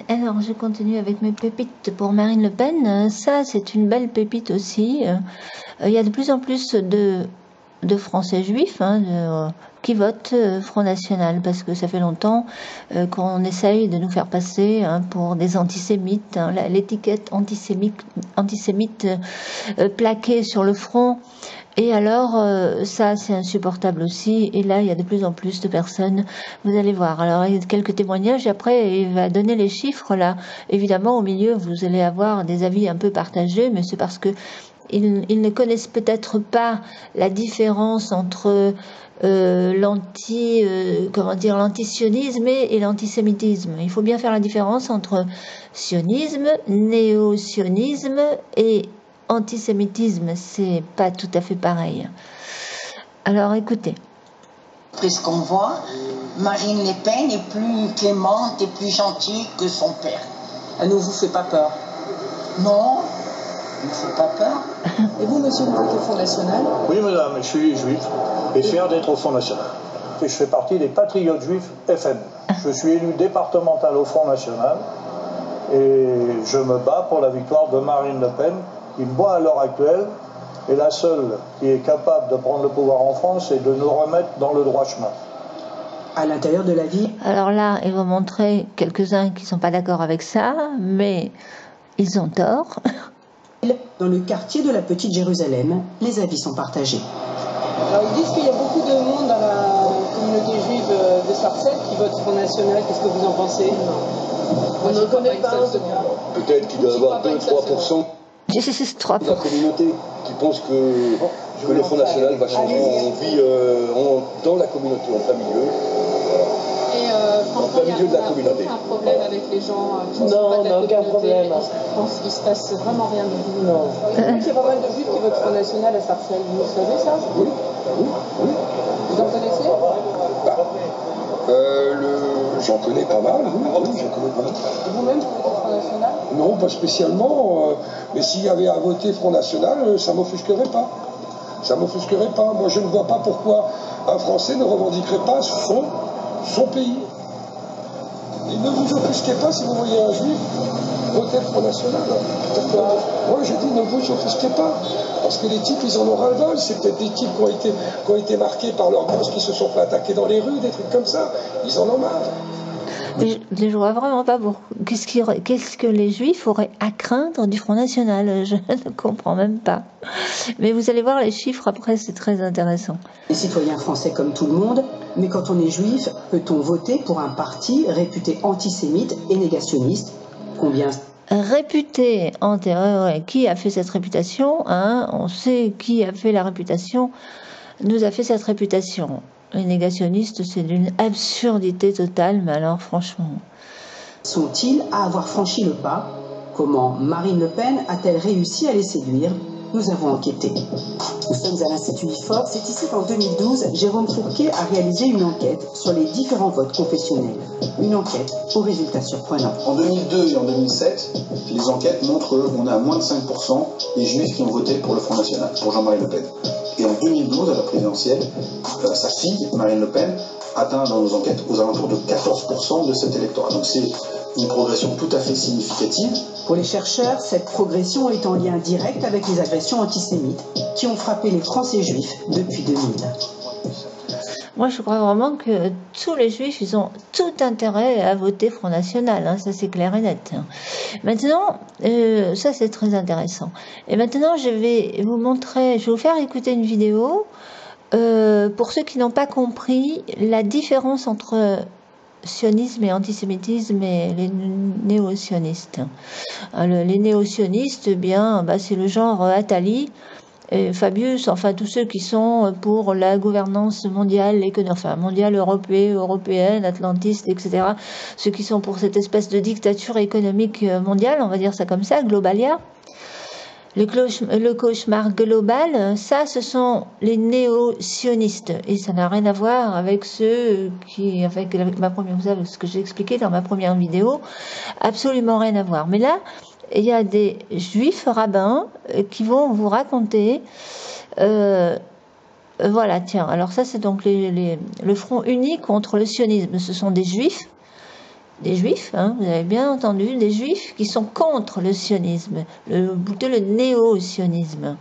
Alors je continue avec mes pépites pour Marine Le Pen. Ça, c'est une belle pépite aussi. Il y a de plus en plus de Français juifs qui votent Front National parce que ça fait longtemps qu'on essaye de nous faire passer pour des antisémites. L'étiquette antisémite plaquée sur le front. Et alors, ça, c'est insupportable aussi. Et là, il y a de plus en plus de personnes. Vous allez voir. Alors, il y a quelques témoignages. Après, il va donner les chiffres, là. Évidemment, au milieu, vous allez avoir des avis un peu partagés, mais c'est parce que ils ne connaissent peut-être pas la différence entre l'antisionisme et l'antisémitisme. Il faut bien faire la différence entre sionisme, néo-sionisme et antisémitisme. C'est pas tout à fait pareil. Alors écoutez. Après ce qu'on voit, Marine Le Pen est plus clémente et plus gentille que son père. Elle ne vous fait pas peur? Non, elle ne fait pas peur. Et vous, monsieur, vous êtes au Front National? Oui, madame, je suis juif et fier d'être au Front National. Et je fais partie des patriotes juifs FN. Je suis élu départemental au Front National et je me bats pour la victoire de Marine Le Pen, qui, moi, à l'heure actuelle, est la seule qui est capable de prendre le pouvoir en France et de nous remettre dans le droit chemin. À l'intérieur de la ville. Alors là, ils vont montrer quelques-uns qui ne sont pas d'accord avec ça, mais ils ont tort. Dans le quartier de la Petite Jérusalem, les avis sont partagés. Alors ils disent qu'il y a beaucoup de monde dans la communauté juive de Sarcelles qui vote Front National. Qu'est-ce que vous en pensez? On ne connaît pas. Peut-être qu'il doit y avoir 2-3% de la communauté qui pense que le Front National va changer. On vit dans la communauté, en plein milieu. Franchement, il y a un problème avec les gens qui ne sont pas de la communauté. Je pense qu'il se passe vraiment rien de vous. Non. Il y a pas mal de juifs qui votent Front National à Sarcelles. Vous savez ça? Oui. Vous en connaissez? J'en connais pas mal, oui, j'en connais pas mal. Et vous-même, vous votez Front National? Non, pas spécialement. Mais s'il y avait à voter Front National, ça m'offusquerait pas. Ça m'offusquerait pas. Moi, je ne vois pas pourquoi un Français ne revendiquerait pas son pays. Et ne vous offusquez pas si vous voyez un juif voter le Front National. Pourquoi? Moi, je dis ne vous offusquez pas. Parce que les types, ils en ont ras-le-bol. C'est peut-être des types qui ont été marqués par leurs gosses, qui se sont fait attaquer dans les rues, des trucs comme ça. Ils en ont marre. Je ne vois vraiment pas qu'est-ce que les Juifs auraient à craindre du Front National. Je ne comprends même pas. Mais vous allez voir les chiffres après, c'est très intéressant. Les citoyens français comme tout le monde, mais quand on est juif, peut-on voter pour un parti réputé antisémite et négationniste? Combien? Réputé qui a fait cette réputation, on sait qui a fait la réputation, nous a fait cette réputation. Les négationnistes, c'est d'une absurdité totale, mais alors franchement. Sont-ils à avoir franchi le pas? Comment Marine Le Pen a-t-elle réussi à les séduire? Nous avons enquêté. Nous sommes à l'Institut IFOP. C'est ici qu'en 2012, Jérôme Fourquet a réalisé une enquête sur les différents votes confessionnels. Une enquête aux résultats surprenants. En 2002 et en 2007, les enquêtes montrent qu'on a moins de 5% des juifs qui ont voté pour le Front National, pour Jean-Marie Le Pen. Et en 2012, à la présidentielle, sa fille, Marine Le Pen, atteint dans nos enquêtes aux alentours de 14% de cet électorat. Donc c'est une progression tout à fait significative. Pour les chercheurs, cette progression est en lien direct avec les agressions antisémites qui ont frappé les Français juifs depuis 2000. Moi, je crois vraiment que tous les Juifs, ils ont tout intérêt à voter Front National, ça c'est clair et net. Maintenant, ça c'est très intéressant. Et maintenant, je vais vous faire écouter une vidéo pour ceux qui n'ont pas compris la différence entre sionisme et antisémitisme et les néo-sionistes. Les néo-sionistes, c'est le genre Attali, et Fabius, enfin tous ceux qui sont pour la gouvernance mondiale, mondiale, européenne, atlantiste, etc. Ceux qui sont pour cette espèce de dictature économique mondiale, on va dire ça comme ça, globalia. Le cauchemar global, ça, ce sont les néo-sionistes. Et ça n'a rien à voir avec ce que j'ai expliqué dans ma première vidéo. Absolument rien à voir. Mais là, il y a des juifs rabbins qui vont vous raconter. Voilà, tiens. Alors ça, c'est donc le front uni contre le sionisme. Ce sont des juifs des juifs, hein, vous avez bien entendu, des juifs qui sont contre le sionisme, plutôt le néo-sionisme.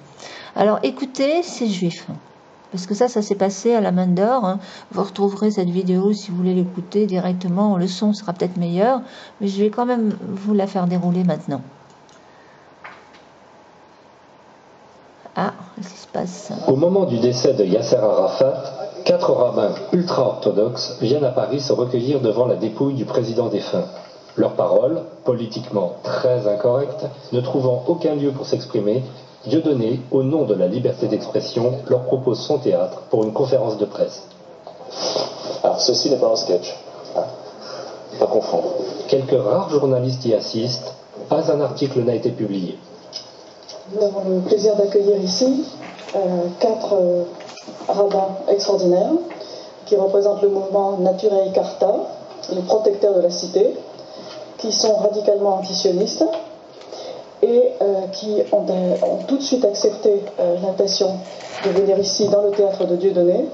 Alors écoutez ces juifs, parce que ça s'est passé à la Mine d'Or, hein. Vous retrouverez cette vidéo si vous voulez l'écouter directement, le son sera peut-être meilleur, mais je vais quand même vous la faire dérouler maintenant. Ah, qu'est-ce qui se passe? Au moment du décès de Yasser Arafat, 4 rabbins ultra-orthodoxes viennent à Paris se recueillir devant la dépouille du président défunt. Leurs paroles, politiquement très incorrectes, ne trouvant aucun lieu pour s'exprimer, Dieudonné, au nom de la liberté d'expression, leur propose son théâtre pour une conférence de presse. Alors ceci n'est pas un sketch, pas confondre. Quelques rares journalistes y assistent, pas un article n'a été publié. Nous avons le plaisir d'accueillir ici 4 rabbins extraordinaires qui représentent le mouvement Naturei Carta, les protecteurs de la cité, qui sont radicalement antisionistes et qui ont tout de suite accepté l'invitation de venir ici dans le théâtre de Dieudonné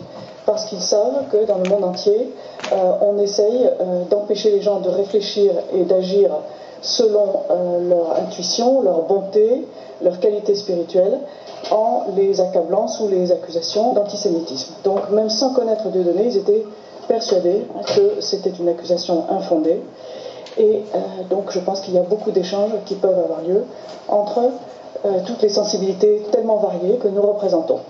parce qu'ils savent que dans le monde entier, on essaye d'empêcher les gens de réfléchir et d'agir selon leur intuition, leur bonté, leur qualité spirituelle, en les accablant sous les accusations d'antisémitisme. Donc même sans connaître Dieudonné, ils étaient persuadés que c'était une accusation infondée. Et donc je pense qu'il y a beaucoup d'échanges qui peuvent avoir lieu entre toutes les sensibilités tellement variées que nous représentons.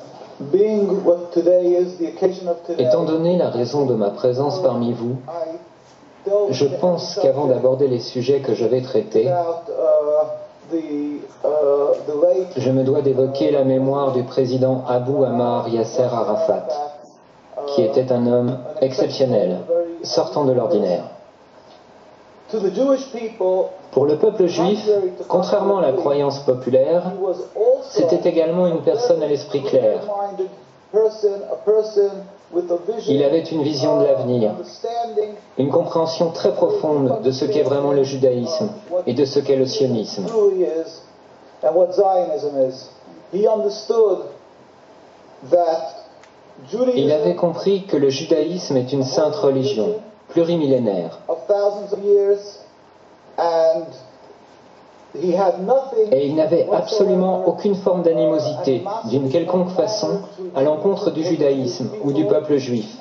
Étant donné la raison de ma présence parmi vous, je pense qu'avant d'aborder les sujets que je vais traiter, je me dois d'évoquer la mémoire du président Abou Ammar Yasser Arafat, qui était un homme exceptionnel, sortant de l'ordinaire. Pour le peuple juif, contrairement à la croyance populaire, c'était également une personne à l'esprit clair. Il avait une vision de l'avenir, une compréhension très profonde de ce qu'est vraiment le judaïsme et de ce qu'est le sionisme. Il avait compris que le judaïsme est une sainte religion, plurimillénaire. Et il n'avait absolument aucune forme d'animosité, d'une quelconque façon, à l'encontre du judaïsme ou du peuple juif.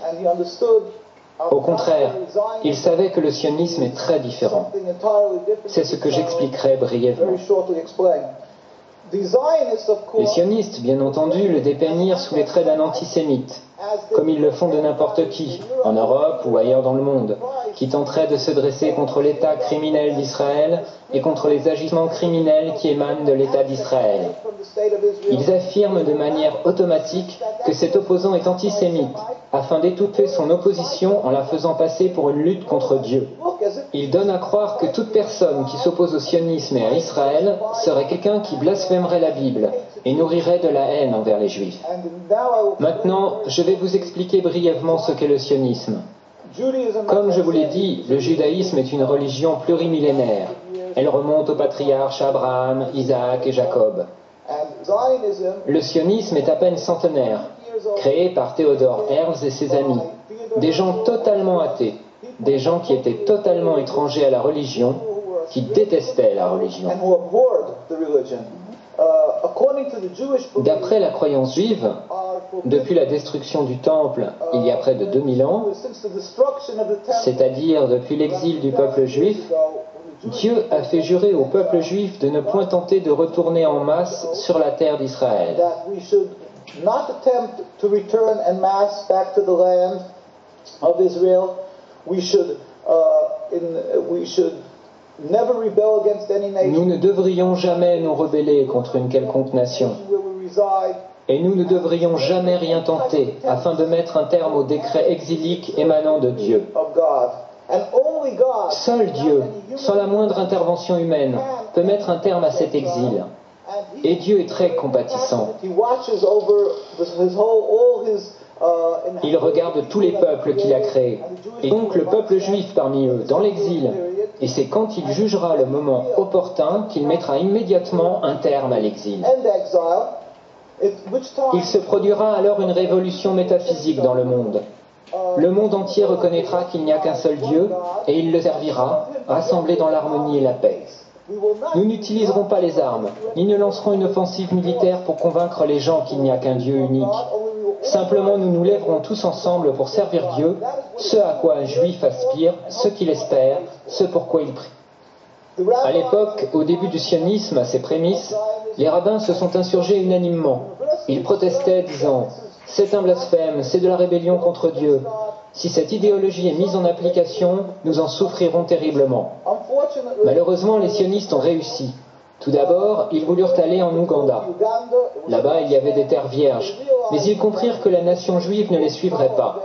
Au contraire, il savait que le sionisme est très différent. C'est ce que j'expliquerai brièvement. Les sionistes, bien entendu, le dépeignirent sous les traits d'un antisémite, comme ils le font de n'importe qui, en Europe ou ailleurs dans le monde, qui tenterait de se dresser contre l'État criminel d'Israël et contre les agissements criminels qui émanent de l'État d'Israël. Ils affirment de manière automatique que cet opposant est antisémite, afin d'étouffer son opposition en la faisant passer pour une lutte contre Dieu. Ils donnent à croire que toute personne qui s'oppose au sionisme et à Israël serait quelqu'un qui blasphémerait la Bible et nourrirait de la haine envers les Juifs. Maintenant, je vais vous expliquer brièvement ce qu'est le sionisme. Comme je vous l'ai dit, le judaïsme est une religion plurimillénaire. Elle remonte aux patriarches Abraham, Isaac et Jacob. Le sionisme est à peine centenaire, créé par Theodor Herzl et ses amis, des gens totalement athées, des gens qui étaient totalement étrangers à la religion, qui détestaient la religion. D'après la croyance juive, depuis la destruction du temple il y a près de 2000 ans, c'est-à-dire depuis l'exil du peuple juif, Dieu a fait jurer au peuple juif de ne point tenter de retourner en masse sur la terre d'Israël. Nous ne devrions jamais nous rebeller contre une quelconque nation. Et nous ne devrions jamais rien tenter afin de mettre un terme au décret exilique émanant de Dieu. Seul Dieu, sans la moindre intervention humaine, peut mettre un terme à cet exil. Et Dieu est très compatissant. Il regarde tous les peuples qu'il a créés, et donc le peuple juif parmi eux, dans l'exil. Et c'est quand il jugera le moment opportun qu'il mettra immédiatement un terme à l'exil. Il se produira alors une révolution métaphysique dans le monde. Le monde entier reconnaîtra qu'il n'y a qu'un seul Dieu, et il le servira, rassemblé dans l'harmonie et la paix. Nous n'utiliserons pas les armes, ni ne lancerons une offensive militaire pour convaincre les gens qu'il n'y a qu'un Dieu unique. Simplement, nous nous lèverons tous ensemble pour servir Dieu, ce à quoi un juif aspire, ce qu'il espère, ce pourquoi il prie. À l'époque, au début du sionisme, à ses prémices, les rabbins se sont insurgés unanimement. Ils protestaient, disant « C'est un blasphème, c'est de la rébellion contre Dieu. Si cette idéologie est mise en application, nous en souffrirons terriblement. » Malheureusement, les sionistes ont réussi. Tout d'abord, ils voulurent aller en Ouganda. Là-bas, il y avait des terres vierges, mais ils comprirent que la nation juive ne les suivrait pas.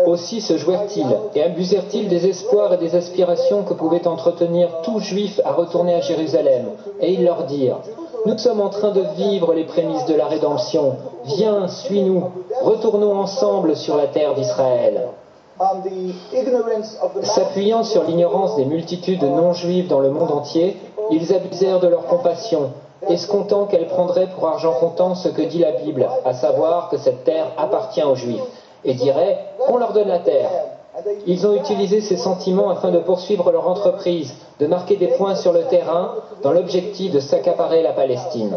Aussi se jouèrent-ils et abusèrent-ils des espoirs et des aspirations que pouvait entretenir tout juif à retourner à Jérusalem, et ils leur dirent « Nous sommes en train de vivre les prémices de la rédemption. Viens, suis-nous, retournons ensemble sur la terre d'Israël. » S'appuyant sur l'ignorance des multitudes non-juives dans le monde entier, ils abusèrent de leur compassion, escomptant qu'elle prendrait pour argent comptant ce que dit la Bible, à savoir que cette terre appartient aux Juifs, et diraient qu'on leur donne la terre. Ils ont utilisé ces sentiments afin de poursuivre leur entreprise, de marquer des points sur le terrain, dans l'objectif de s'accaparer la Palestine.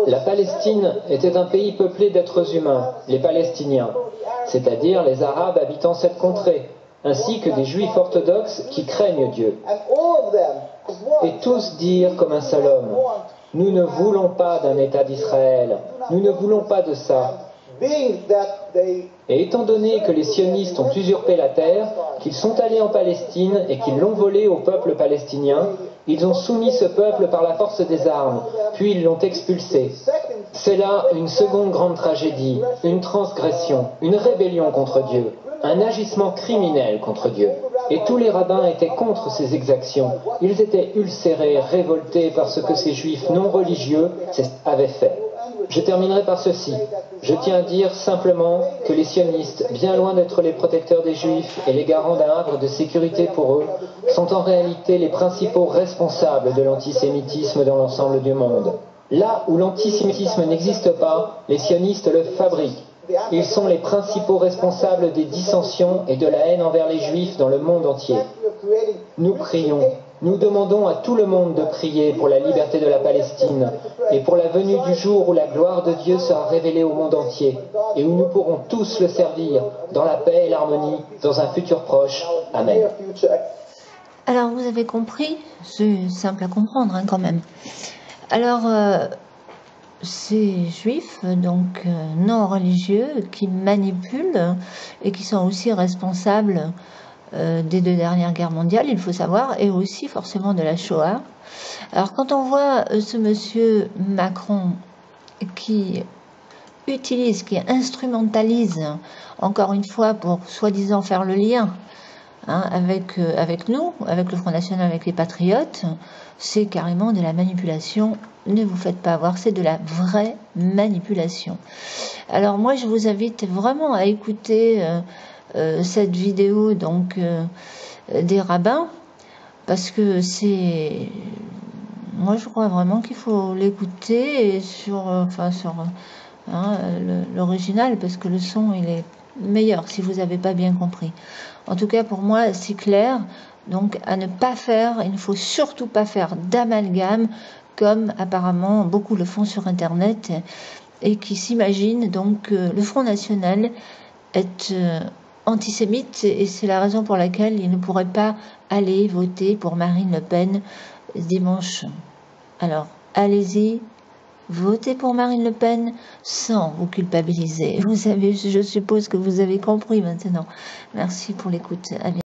La Palestine était un pays peuplé d'êtres humains, les Palestiniens, c'est-à-dire les Arabes habitant cette contrée, ainsi que des Juifs orthodoxes qui craignent Dieu. Et tous dirent comme un seul homme, « Nous ne voulons pas d'un État d'Israël, nous ne voulons pas de ça. » Et étant donné que les sionistes ont usurpé la terre, qu'ils sont allés en Palestine et qu'ils l'ont volée au peuple palestinien, ils ont soumis ce peuple par la force des armes, puis ils l'ont expulsé. C'est là une seconde grande tragédie, une transgression, une rébellion contre Dieu, un agissement criminel contre Dieu. Et tous les rabbins étaient contre ces exactions. Ils étaient ulcérés, révoltés par ce que ces juifs non religieux avaient fait. Je terminerai par ceci. Je tiens à dire simplement que les sionistes, bien loin d'être les protecteurs des juifs et les garants d'un havre de sécurité pour eux, sont en réalité les principaux responsables de l'antisémitisme dans l'ensemble du monde. Là où l'antisémitisme n'existe pas, les sionistes le fabriquent. Ils sont les principaux responsables des dissensions et de la haine envers les juifs dans le monde entier. Nous prions. Nous demandons à tout le monde de prier pour la liberté de la Palestine et pour la venue du jour où la gloire de Dieu sera révélée au monde entier et où nous pourrons tous le servir dans la paix et l'harmonie dans un futur proche. Amen. Alors vous avez compris, c'est simple à comprendre hein, quand même. Alors ces juifs donc non religieux qui manipulent et qui sont aussi responsables des 2 dernières guerres mondiales, il faut savoir, et aussi forcément de la Shoah. Alors quand on voit ce monsieur Macron qui utilise, qui instrumentalise, encore une fois pour soi-disant faire le lien hein, avec nous, avec le Front National, avec les Patriotes, c'est carrément de la manipulation. Ne vous faites pas avoir, c'est de la vraie manipulation. Alors moi je vous invite vraiment à écouter cette vidéo donc des rabbins parce que c'est moi je crois vraiment qu'il faut l'écouter sur l'original parce que le son il est meilleur si vous n'avez pas bien compris. En tout cas pour moi c'est clair, donc à ne pas faire, il ne faut surtout pas faire d'amalgame comme apparemment beaucoup le font sur internet et qui s'imaginent donc que le Front National est antisémite et c'est la raison pour laquelle il ne pourrait pas aller voter pour Marine Le Pen dimanche. Alors, allez-y, votez pour Marine Le Pen sans vous culpabiliser. Vous savez, je suppose que vous avez compris maintenant. Merci pour l'écoute. À bientôt.